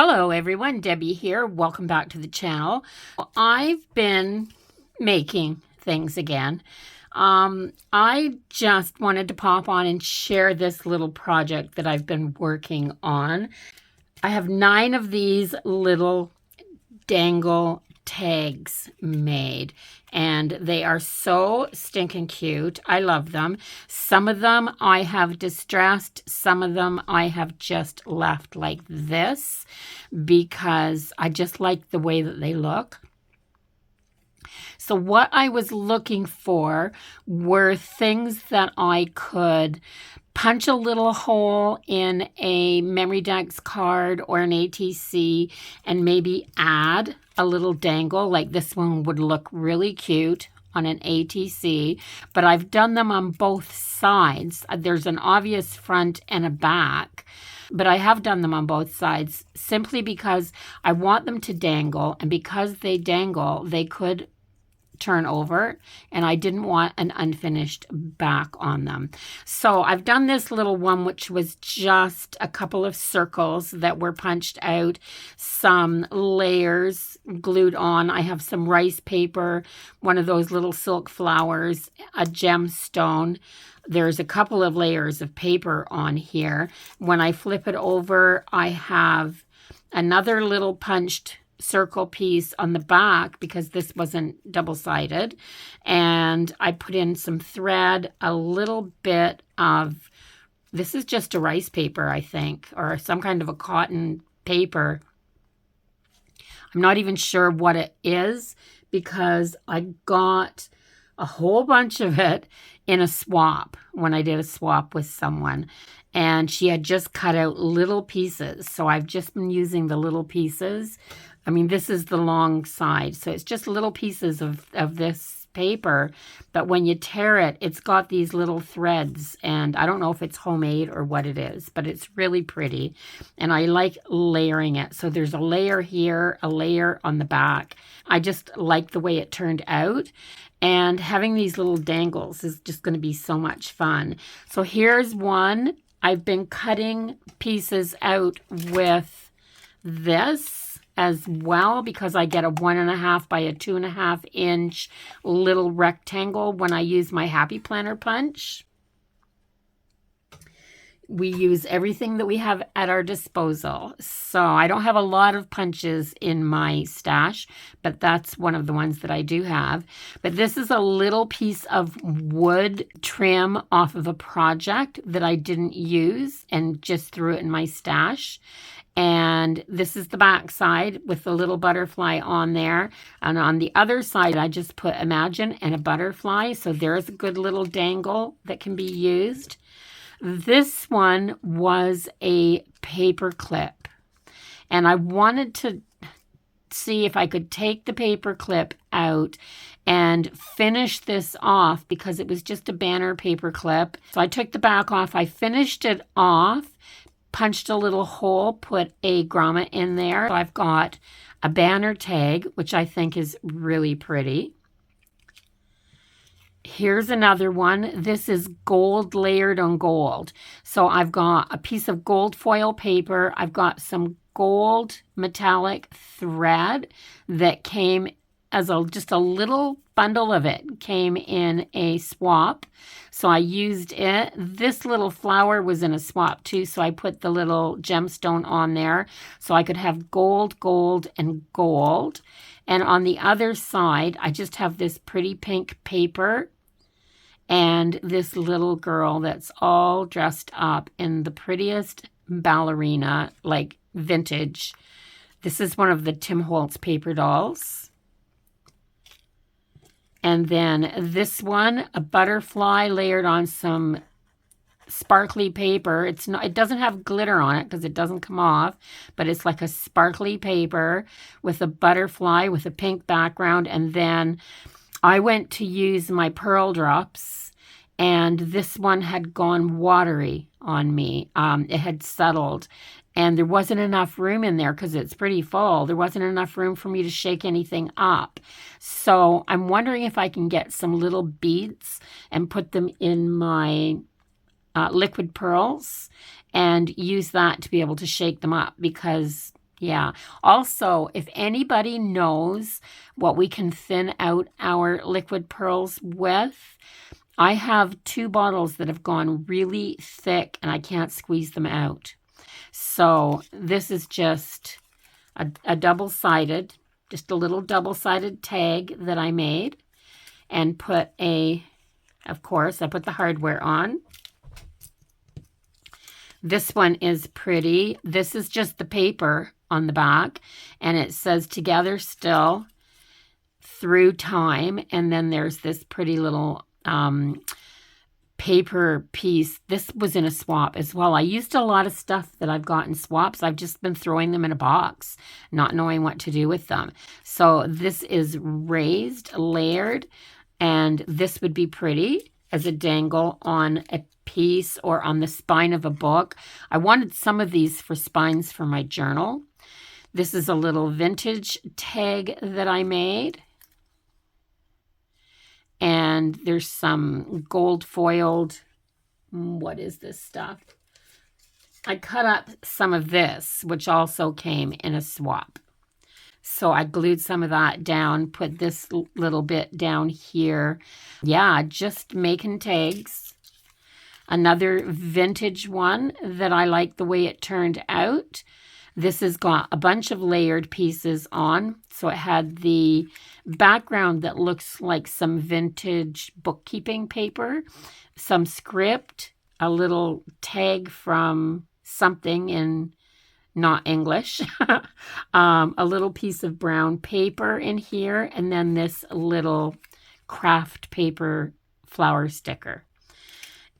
Hello everyone, Debbie here. Welcome back to the channel. I've been making things again. I just wanted to pop on and share this little project that I've been working on. I have 9 of these little dangle tags made, and they are so stinking cute. I love them. Some of them I have distressed, some of them I have just left like this because I just like the way that they look. So what I was looking for were things that I could punch a little hole in a memory decks card or an ATC and maybe add a little dangle. Like this one would look really cute on an ATC, but I've done them on both sides. There's an obvious front and a back, but I have done them on both sides simply because I want them to dangle, and because they dangle, they could turn over, and I didn't want an unfinished back on them. So I've done this little one, which was just a couple of circles that were punched out, some layers glued on. I have some rice paper, one of those little silk flowers, a gemstone. There's a couple of layers of paper on here. When I flip it over, I have another little punched circle piece on the back because this wasn't double-sided, and I put in some thread, a little bit of, this is just a rice paper, I think, or some kind of a cotton paper. I'm not even sure what it is because I got a whole bunch of it in a swap when I did a swap with someone, and she had just cut out little pieces, so I've just been using the little pieces. I mean, this is the long side, so it's just little pieces of this paper, but when you tear it, it's got these little threads, and I don't know if it's homemade or what it is, but it's really pretty, and I like layering it. So there's a layer here, a layer on the back. I just like the way it turned out, and having these little dangles is just going to be so much fun. So here's one. I've been cutting pieces out with this as well because I get a 1.5 by a 2.5 inch little rectangle when I use my Happy Planner punch. We use everything that we have at our disposal. So I don't have a lot of punches in my stash, but that's one of the ones that I do have. But this is a little piece of wood trim off of a project that I didn't use and just threw it in my stash. And this is the back side with the little butterfly on there. And on the other side, I just put Imagine and a butterfly. So there's a good little dangle that can be used. This one was a paper clip, and I wanted to see if I could take the paper clip out and finish this off because it was just a banner paper clip. So I took the back off, I finished it off, punched a little hole, put a grommet in there. So I've got a banner tag, which I think is really pretty. Here's another one. This is gold layered on gold. So I've got a piece of gold foil paper. I've got some gold metallic thread that came as just a little bundle of it came in a swap. So I used it. This little flower was in a swap too, so I put the little gemstone on there so I could have gold, gold, and gold. And on the other side, I just have this pretty pink paper and this little girl that's all dressed up in the prettiest ballerina, like vintage. This is one of the Tim Holtz paper dolls. And then this one, a butterfly layered on some sparkly paper. It doesn't have glitter on it because it doesn't come off, but it's like a sparkly paper with a butterfly with a pink background. And then I went to use my pearl drops, and this one had gone watery on me. It had settled, and there wasn't enough room in there because it's pretty full. There wasn't enough room for me to shake anything up. So I'm wondering if I can get some little beads and put them in my liquid pearls and use that to be able to shake them up, because Yeah. Also, if anybody knows what we can thin out our liquid pearls with, I have 2 bottles that have gone really thick and I can't squeeze them out. So this is just a double-sided, just a little double-sided tag that I made, and put of course, I put the hardware on. This one is pretty. This is just the paper on the back, and it says together still through time, and then there's this pretty little paper piece. This was in a swap as well. I used a lot of stuff that I've got in swaps. I've just been throwing them in a box, not knowing what to do with them. So this is raised, layered, and this would be pretty as a dangle on a piece or on the spine of a book. I wanted some of these for spines for my journal. This is a little vintage tag that I made. And there's some gold foiled, what is this stuff? I cut up some of this, which also came in a swap. So I glued some of that down, put this little bit down here. Yeah, just making tags. Another vintage one that I like the way it turned out. This has got a bunch of layered pieces on. So it had the background that looks like some vintage bookkeeping paper, some script, a little tag from something in not English, a little piece of brown paper in here, and then this little craft paper flower sticker.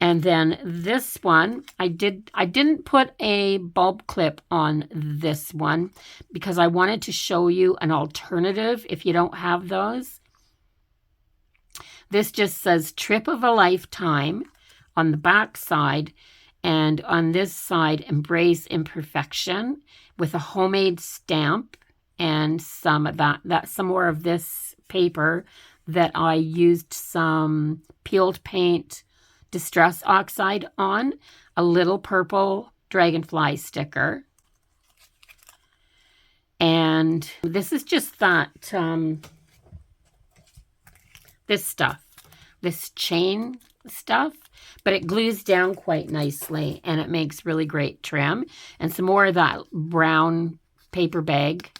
And then this one, I didn't put a bulb clip on this one because I wanted to show you an alternative if you don't have those. This just says trip of a lifetime on the back side, and on this side, embrace imperfection, with a homemade stamp and some more of this paper that I used some peeled paint Distress Oxide on, a little purple dragonfly sticker. And this is just that, this stuff, this chain stuff, but it glues down quite nicely and it makes really great trim. And some more of that brown paper bag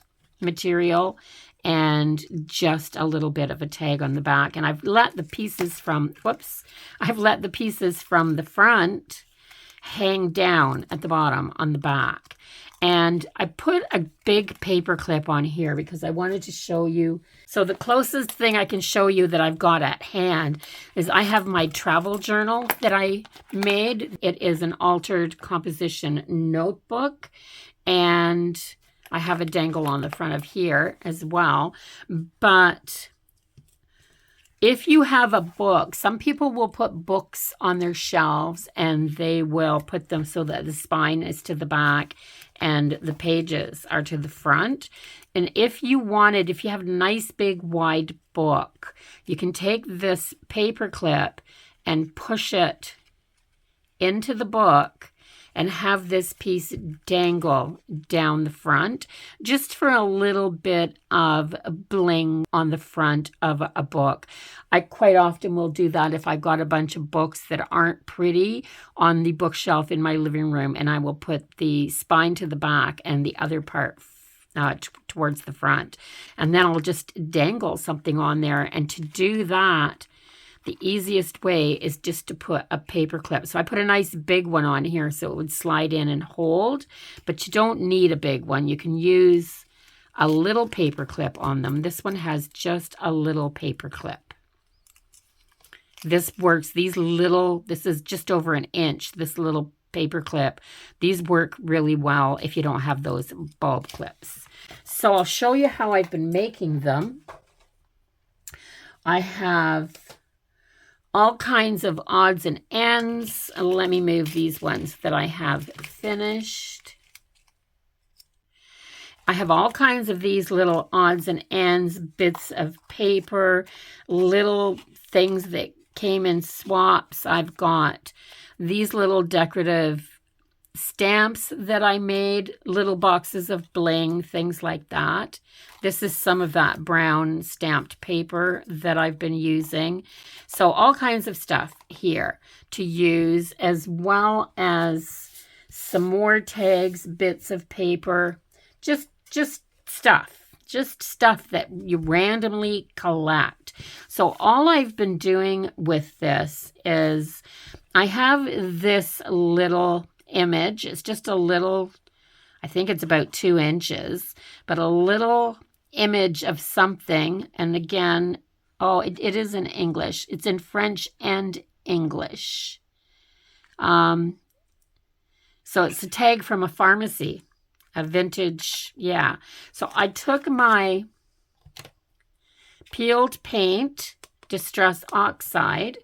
material, and just a little bit of a tag on the back. And I've let the pieces from, the front hang down at the bottom on the back. And I put a big paper clip on here because I wanted to show you. So the closest thing I can show you that I've got at hand is I have my travel journal that I made. It is an altered composition notebook, and I have a dangle on the front of here as well. But if you have a book, some people will put books on their shelves and they will put them so that the spine is to the back and the pages are to the front. And if you have a nice big wide book, you can take this paper clip and push it into the book and have this piece dangle down the front just for a little bit of bling on the front of a book. I quite often will do that if I've got a bunch of books that aren't pretty on the bookshelf in my living room, and I will put the spine to the back and the other part towards the front. And then I'll just dangle something on there. And to do that, the easiest way is just to put a paper clip. So I put a nice big one on here so it would slide in and hold, but you don't need a big one. You can use a little paper clip on them. This one has just a little paper clip. This works. This is just over an inch, this little paper clip. These work really well if you don't have those bulb clips. So I'll show you how I've been making them. I have all kinds of odds and ends. Let me move these ones that I have finished. I have all kinds of these little odds and ends, bits of paper, little things that came in swaps. I've got these little decorative stamps that I made, little boxes of bling, things like that. This is some of that brown stamped paper that I've been using. So all kinds of stuff here to use, as well as some more tags, bits of paper, just stuff. Just stuff that you randomly collect. So all I've been doing with this is I have this little image. It's just a little, I think it's about 2 inches, but a little image of something. And again, oh, it is in English. It's in French and English. So it's a tag from a pharmacy, a vintage, yeah. So I took my peeled paint, Distress Oxide,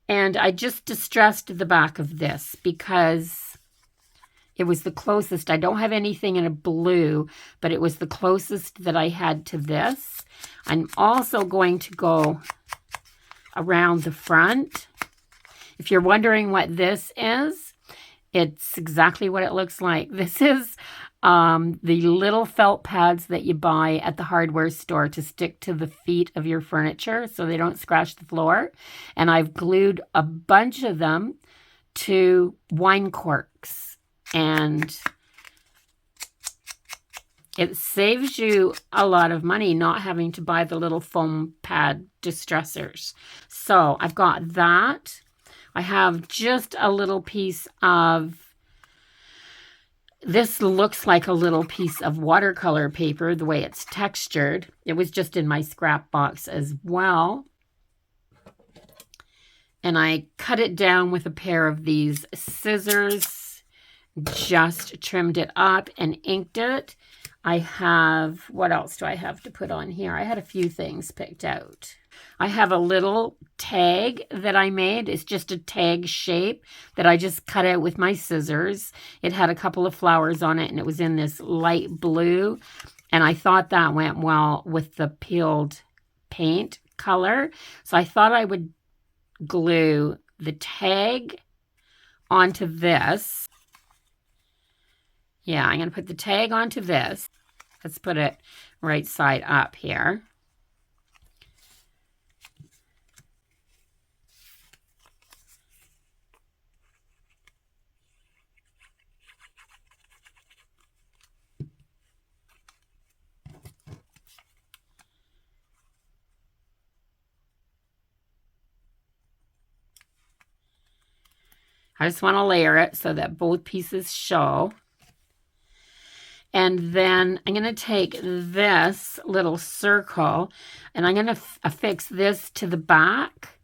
and I just distressed the back of this because it was the closest. I don't have anything in a blue, but it was the closest that I had to this. I'm also going to go around the front. If you're wondering what this is, it's exactly what it looks like. This is the little felt pads that you buy at the hardware store to stick to the feet of your furniture so they don't scratch the floor. And I've glued a bunch of them to wine corks. And it saves you a lot of money not having to buy the little foam pad distressors. So I've got that. I have just a little piece of, this looks like a little piece of watercolor paper, the way it's textured. It was just in my scrap box as well. And I cut it down with a pair of these scissors, just trimmed it up and inked it. I have, what else do I have to put on here? I had a few things picked out. I have a little tag that I made. It's just a tag shape that I just cut out with my scissors. It had a couple of flowers on it, and it was in this light blue. And I thought that went well with the peeled paint color. So I thought I would glue the tag onto this. Yeah, I'm going to put the tag onto this. Let's put it right side up here. I just want to layer it so that both pieces show. And then I'm going to take this little circle and I'm going to affix this to the back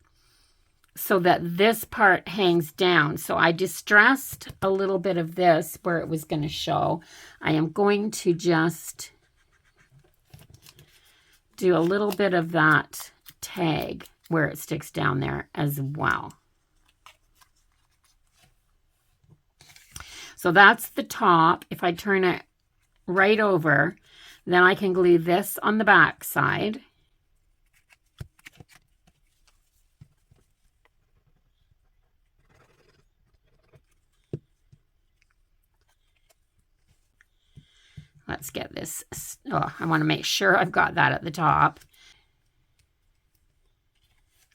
so that this part hangs down. So I distressed a little bit of this where it was going to show. I am going to just do a little bit of that tag where it sticks down there as well. So that's the top. If I turn it right over, then I can glue this on the back side. Let's get this. Oh, I want to make sure I've got that at the top.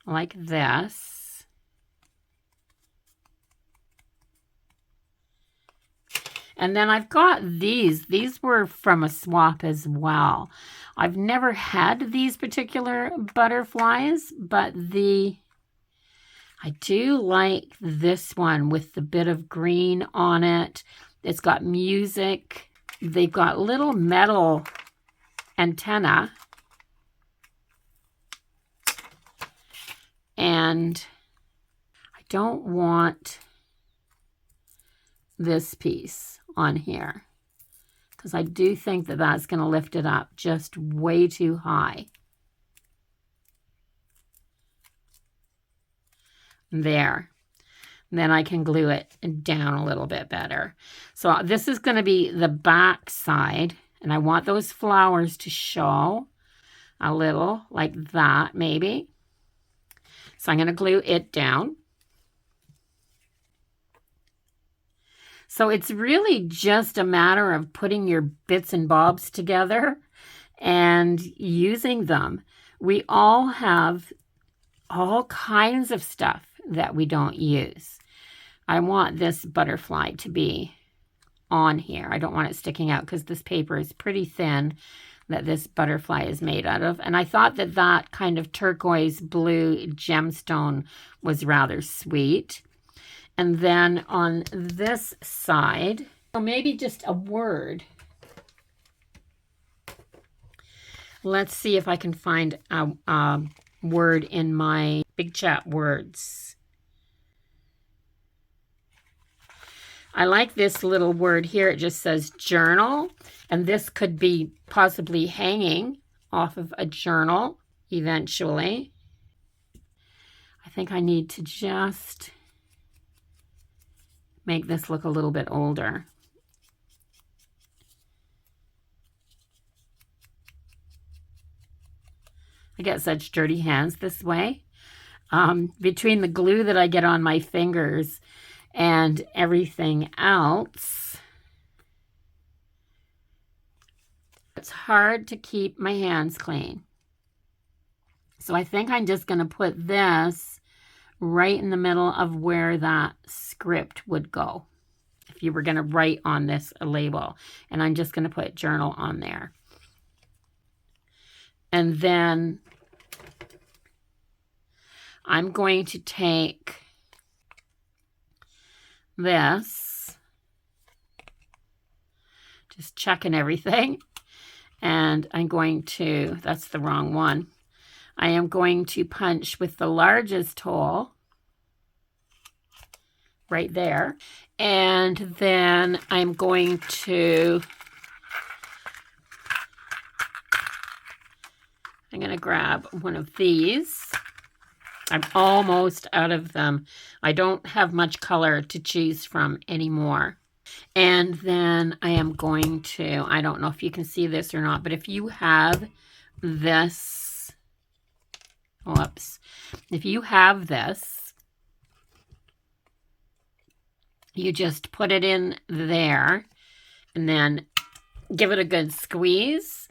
Like this. And then I've got these. These were from a swap as well. I've never had these particular butterflies, but I do like this one with the bit of green on it. It's got music. They've got little metal antenna. And I don't want this piece on here because I do think that that's going to lift it up just way too high. There. And then I can glue it down a little bit better. So this is going to be the back side, and I want those flowers to show a little like that maybe. So I'm going to glue it down. So it's really just a matter of putting your bits and bobs together and using them. We all have all kinds of stuff that we don't use. I want this butterfly to be on here. I don't want it sticking out because this paper is pretty thin that this butterfly is made out of. And I thought that that kind of turquoise blue gemstone was rather sweet. And then on this side, or maybe just a word. Let's see if I can find a word in my Big Chat words. I like this little word here. It just says journal. And this could be possibly hanging off of a journal eventually. I think I need to just make this look a little bit older. I get such dirty hands this way. Between the glue that I get on my fingers and everything else, it's hard to keep my hands clean. So I think I'm just going to put this right in the middle of where that script would go if you were going to write on this label. And I'm just going to put journal on there. And then I'm going to take this, just checking everything, and I'm going to, that's the wrong one. I am going to punch with the largest hole right there, and then I'm going to grab one of these. I'm almost out of them. I don't have much color to choose from anymore. And then I am going to, I don't know if you can see this or not, but if you have this, whoops, if you have this, you just put it in there and then give it a good squeeze,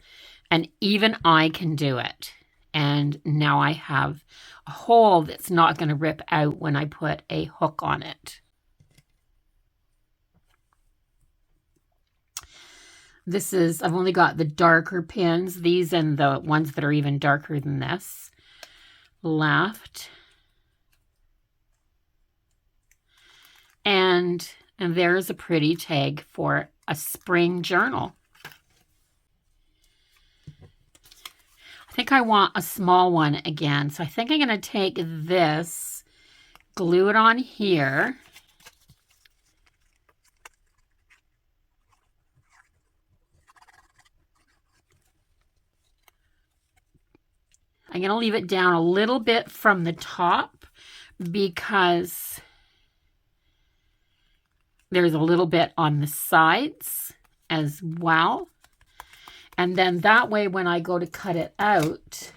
and even I can do it. And now I have a hole that's not going to rip out when I put a hook on it. This is, I've only got the darker pins, these and the ones that are even darker than this left. And there's a pretty tag for a spring journal. I think I want a small one again. So I think I'm going to take this, glue it on here. I'm going to leave it down a little bit from the top because there's a little bit on the sides as well. And then that way, when I go to cut it out,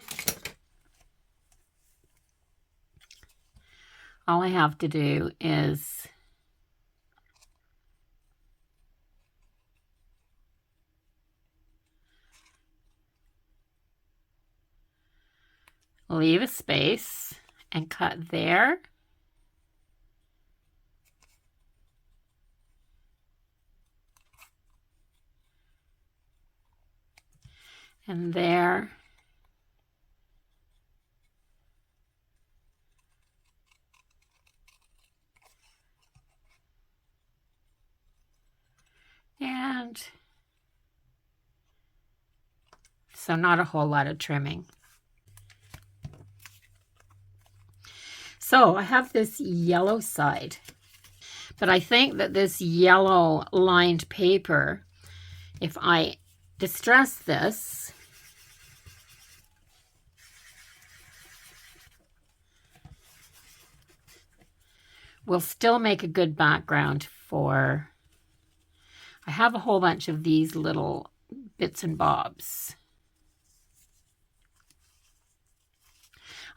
all I have to do is leave a space and cut there. And there. And so not a whole lot of trimming. So I have this yellow side, but I think that this yellow lined paper, if I distress this, will still make a good background for, I have a whole bunch of these little bits and bobs.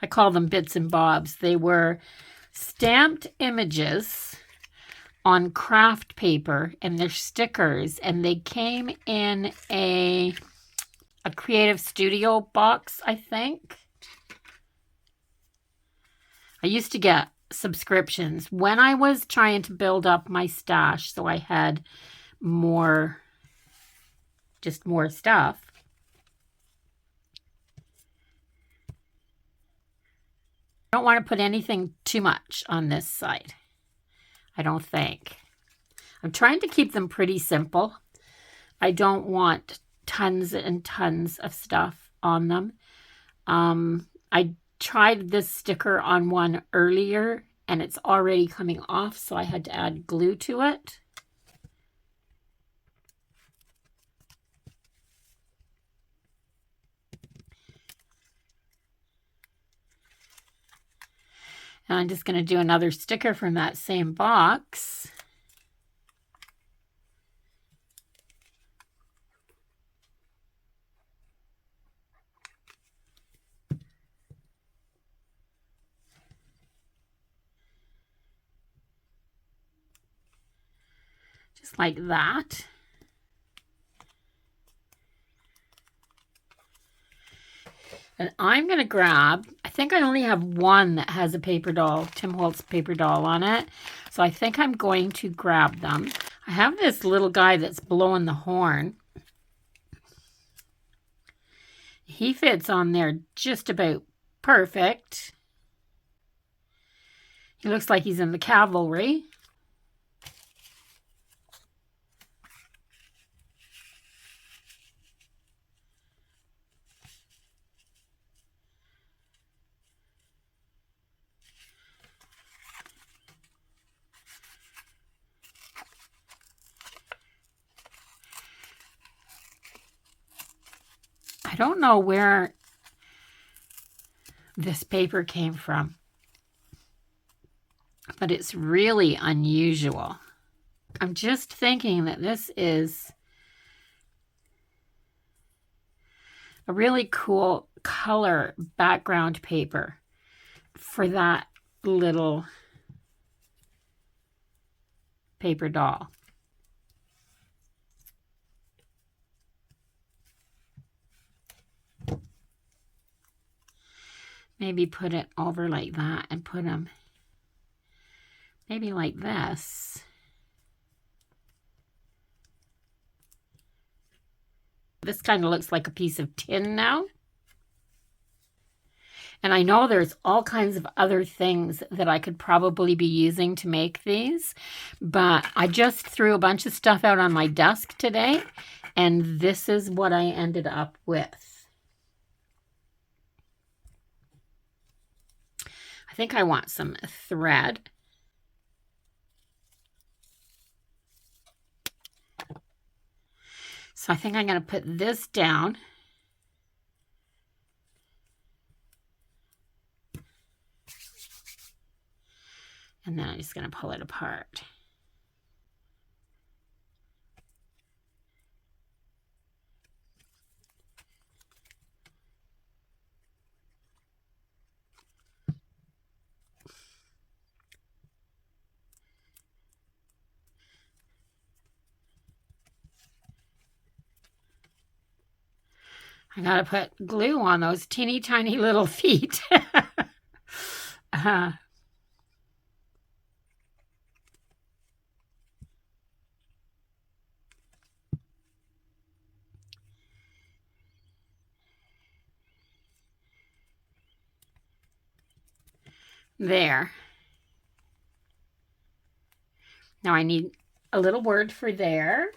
I call them bits and bobs. They were stamped images on craft paper, and they're stickers, and they came in a Creative Studio box, I think. I used to get subscriptions when I was trying to build up my stash so I had more, just more stuff. I don't want to put anything too much on this side, I don't think. I'm trying to keep them pretty simple. I don't want tons and tons of stuff on them. I tried this sticker on one earlier and it's already coming off, so I had to add glue to it. And I'm just going to do another sticker from that same box. Just like that. And I'm going to grab, I think I only have one that has a paper doll, Tim Holtz paper doll on it. So I think I'm going to grab them. I have this little guy that's blowing the horn. He fits on there just about perfect. He looks like he's in the cavalry. I don't know where this paper came from, but it's really unusual. I'm just thinking that this is a really cool color background paper for that little paper doll. Maybe put it over like that and put them maybe like this. This kind of looks like a piece of tin now. And I know there's all kinds of other things that I could probably be using to make these, but I just threw a bunch of stuff out on my desk today, and this is what I ended up with. I think I want some thread. So I think I'm going to put this down. And then I'm just going to pull it apart. I gotta put glue on those teeny tiny little feet. There. Now I need a little word for there.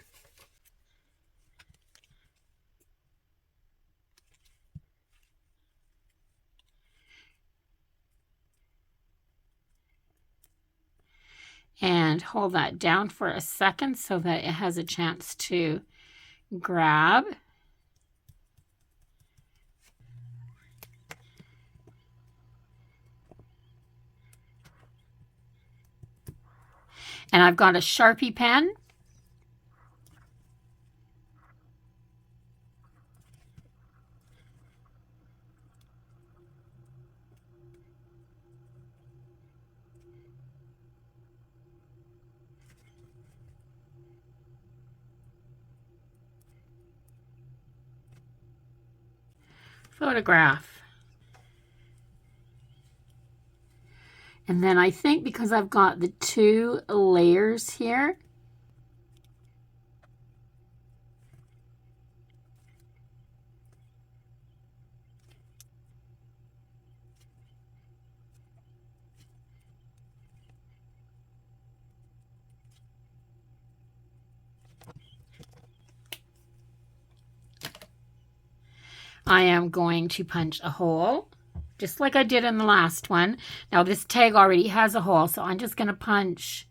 And hold that down for a second so that it has a chance to grab. And I've got a Sharpie pen. photograph. And then I think because I've got the 2 layers here, I am going to punch a hole, just like I did in the last one. Now this tag already has a hole, so I'm just going to punch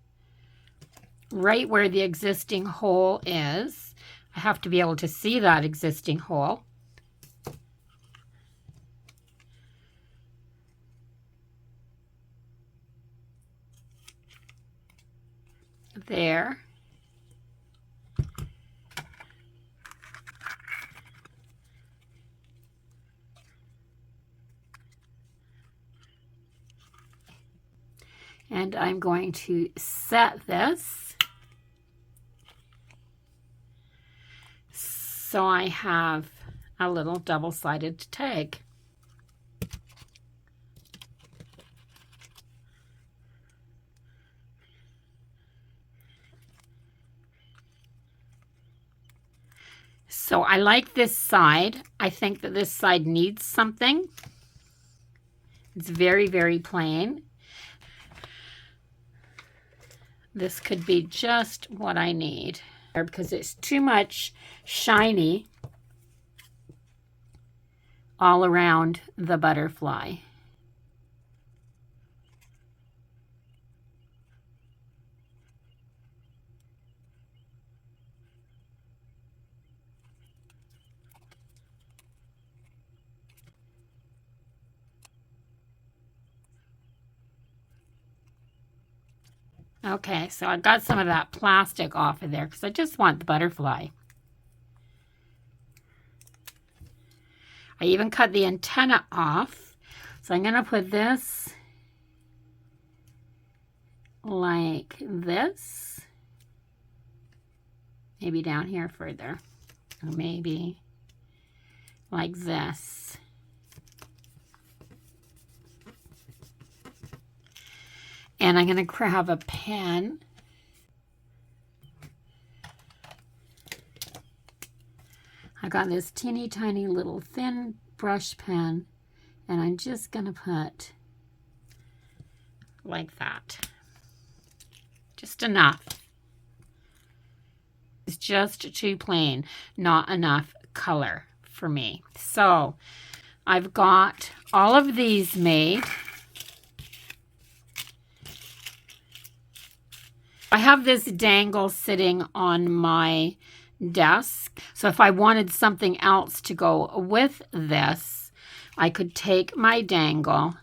right where the existing hole is. I have to be able to see that existing hole. There. And I'm going to set this so I have a little double-sided tag. So I like this side. I think that this side needs something. It's very, very plain. This could be just what I need because it's too much shiny all around the butterfly. Okay, so I got some of that plastic off of there because I just want the butterfly. I even cut the antenna off. So I'm going to put this like this. Maybe down here further. Or maybe like this. And I'm going to grab a pen. I got this teeny tiny little thin brush pen, and I'm just going to put like that. Just enough. It's just too plain, not enough color for me. So I've got all of these made. I have this dangle sitting on my desk. So if I wanted something else to go with this, I could take my dangle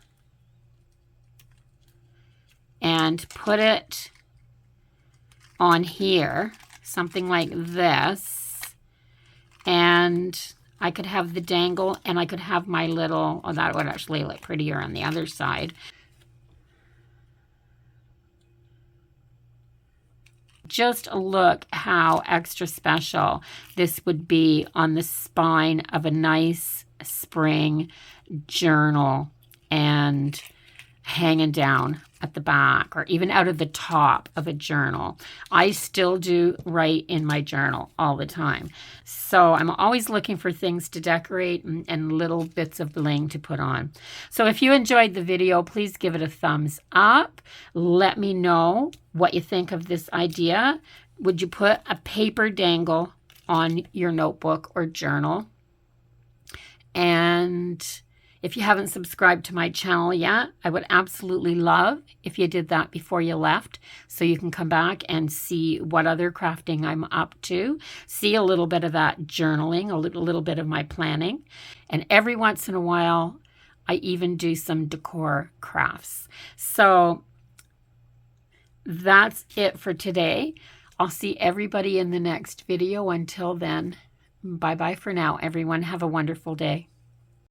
and put it on here, something like this. And I could have the dangle and I could have my little, oh, that would actually look prettier on the other side. Just look how extra special this would be on the spine of a nice spring journal and hanging down at the back or even out of the top of a journal. I still do write in my journal all the time. So I'm always looking for things to decorate and little bits of bling to put on. So if you enjoyed the video, please give it a thumbs up. Let me know what you think of this idea. Would you put a paper dangle on your notebook or journal? And if you haven't subscribed to my channel yet, I would absolutely love if you did that before you left so you can come back and see what other crafting I'm up to, see a little bit of that journaling, a little bit of my planning. And every once in a while, I even do some decor crafts. So that's it for today. I'll see everybody in the next video. Until then, bye-bye for now, everyone. Have a wonderful day.